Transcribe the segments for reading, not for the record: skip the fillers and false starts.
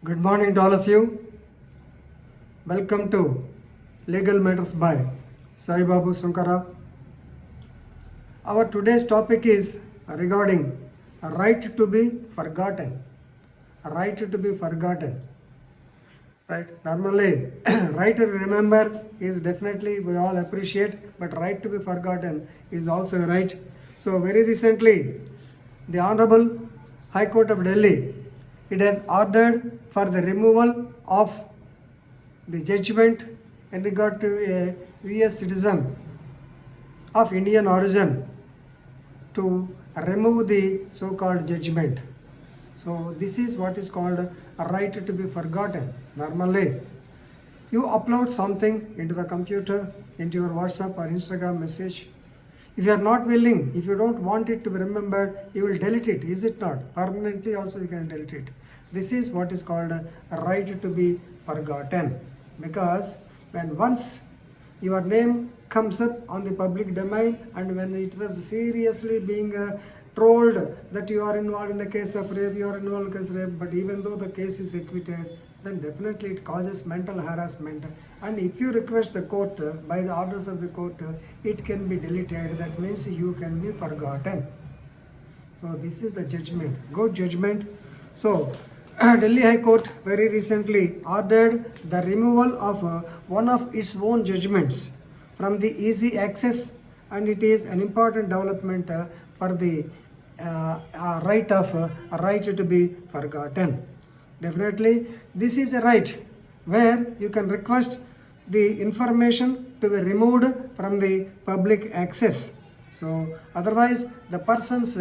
Good morning to all of you. Welcome to Legal Matters by Sai Babu Sankara. Our today's topic is regarding a right to be forgotten. A right to be forgotten. Right? Normally, right to remember is definitely we all appreciate, but right to be forgotten is also a right. So very recently, the Honorable High Court of Delhi, it has ordered for the removal of the judgment in regard to a US citizen of Indian origin to remove the so-called judgment. So this is what is called a right to be forgotten. Normally, you upload something into the computer, into your WhatsApp or Instagram message. If you are not willing, if you don't want it to be remembered, you will delete it, is it not? Permanently also you can delete it. This is what is called a right to be forgotten. Because when once your name comes up on the public domain and when it was seriously being told that you are involved in a case of rape, you are involved in a case of rape, but even though the case is acquitted, then definitely it causes mental harassment. And if you request the court, by the orders of the court, it can be deleted. That means you can be forgotten. So this is the judgment, good judgment. So Delhi High Court very recently ordered the removal of one of its own judgments from the easy access, and it is an important development for the right to be forgotten. Definitely, this is a right where you can request the information to be removed from the public access. So otherwise, the persons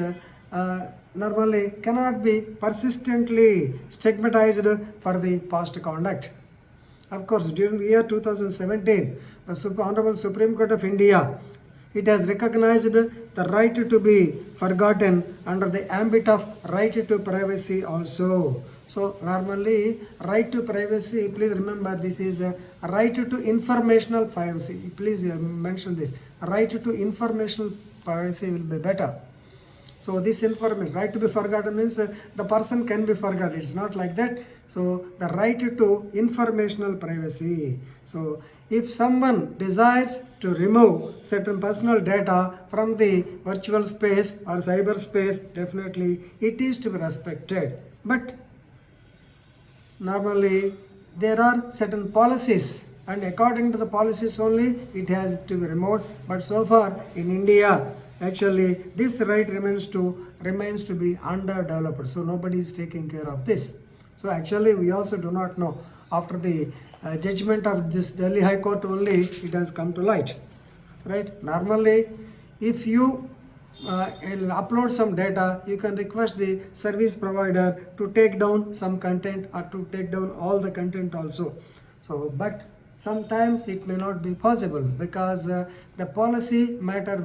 normally cannot be persistently stigmatized for the past conduct. Of course, during the year 2017, the Honorable Supreme Court of India, it has recognized the right to be forgotten under the ambit of right to privacy also. So normally, right to privacy, please remember this is a right to informational privacy. Please mention this. Right to informational privacy will be better. So this information, right to be forgotten means the person can be forgotten. It's not like that. So the right to informational privacy. So if someone desires to remove certain personal data from the virtual space or cyberspace, definitely it is to be respected. But normally there are certain policies, and according to the policies only it has to be removed. But so far in India, actually this right remains to be underdeveloped. So nobody is taking care of this. So actually we also do not know. After the judgment of this Delhi High Court only it has come to light. Right? Normally, if you upload some data, you can request the service provider to take down some content or to take down all the content also. So, but sometimes it may not be possible because the policy matter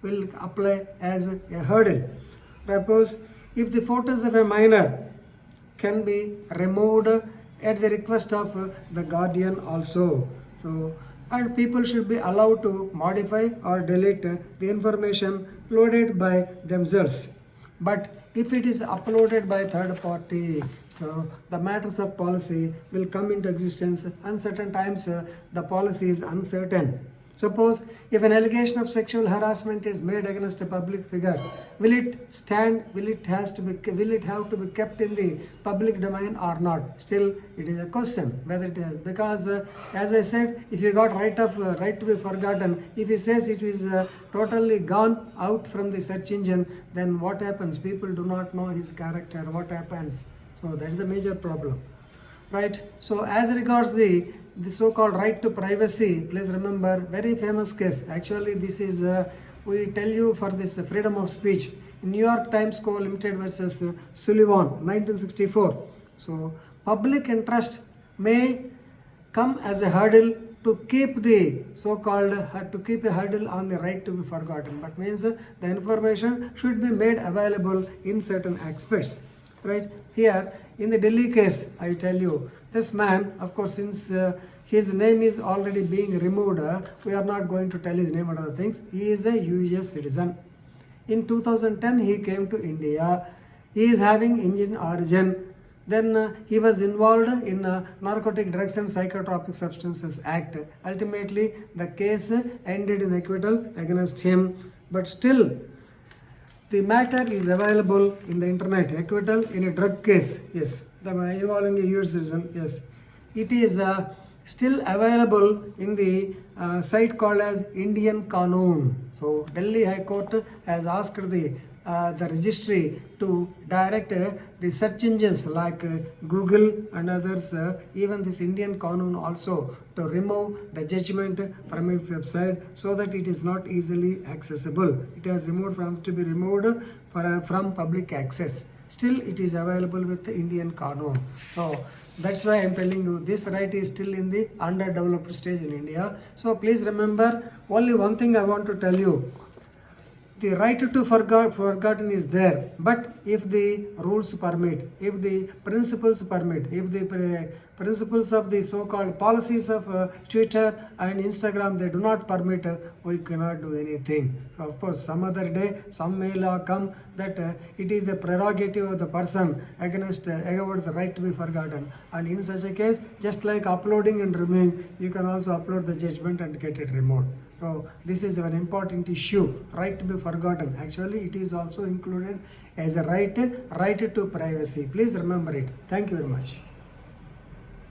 will apply as a hurdle. Suppose if the photos of a minor can be removed at the request of the guardian also. So, and people should be allowed to modify or delete the information loaded by themselves. But if it is uploaded by third party, so the matters of policy will come into existence. Uncertain times the policy is uncertain. Suppose if an allegation of sexual harassment is made against a public figure, will it stand? Will it have to be kept in the public domain or not? Still, it is a question whether it is, because as I said, if you got right to be forgotten, if he says it is totally gone out from the search engine, then what happens? People do not know his character. What happens? So that is the major problem, right? So as regards the so-called right to privacy, please remember very famous case. Actually, this is we tell you for this freedom of speech. New York Times Co. Limited versus Sullivan, 1964. So public interest may come as a hurdle to keep the so-called a hurdle on the right to be forgotten. But means the information should be made available in certain aspects. Right here in the Delhi case, I tell you, this man, of course, since his name is already being removed, we are not going to tell his name and other things. He is a US citizen. In 2010, he came to India. He is having Indian origin. Then he was involved in Narcotic Drugs and Psychotropic Substances Act. Ultimately, the case ended in acquittal against him. But still, the matter is available in the internet. Acquittal in a drug case, yes. The involving a US citizen, yes. It is still available in the site called as Indian Qanoon. So Delhi High Court has asked the registry to direct the search engines like Google and others, even this Indian Qanoon also, to remove the judgment from its website so that it is not easily accessible. It has to be removed from public access. Still, it is available with the Indian Qanoon. So that's why I'm telling you this right is still in the underdeveloped stage in India. So please remember, only one thing I want to tell you. The right to forgotten is there, but if the rules permit, if the principles permit, if the principles of the so-called policies of Twitter and Instagram, they do not permit, we cannot do anything. So of course, some other day, some may law come that it is the prerogative of the person against about the right to be forgotten. And in such a case, just like uploading and removing, you can also upload the judgment and get it removed. So this is an important issue, right to be forgotten. Actually, it is also included as a right to privacy. Please remember it. Thank you very much.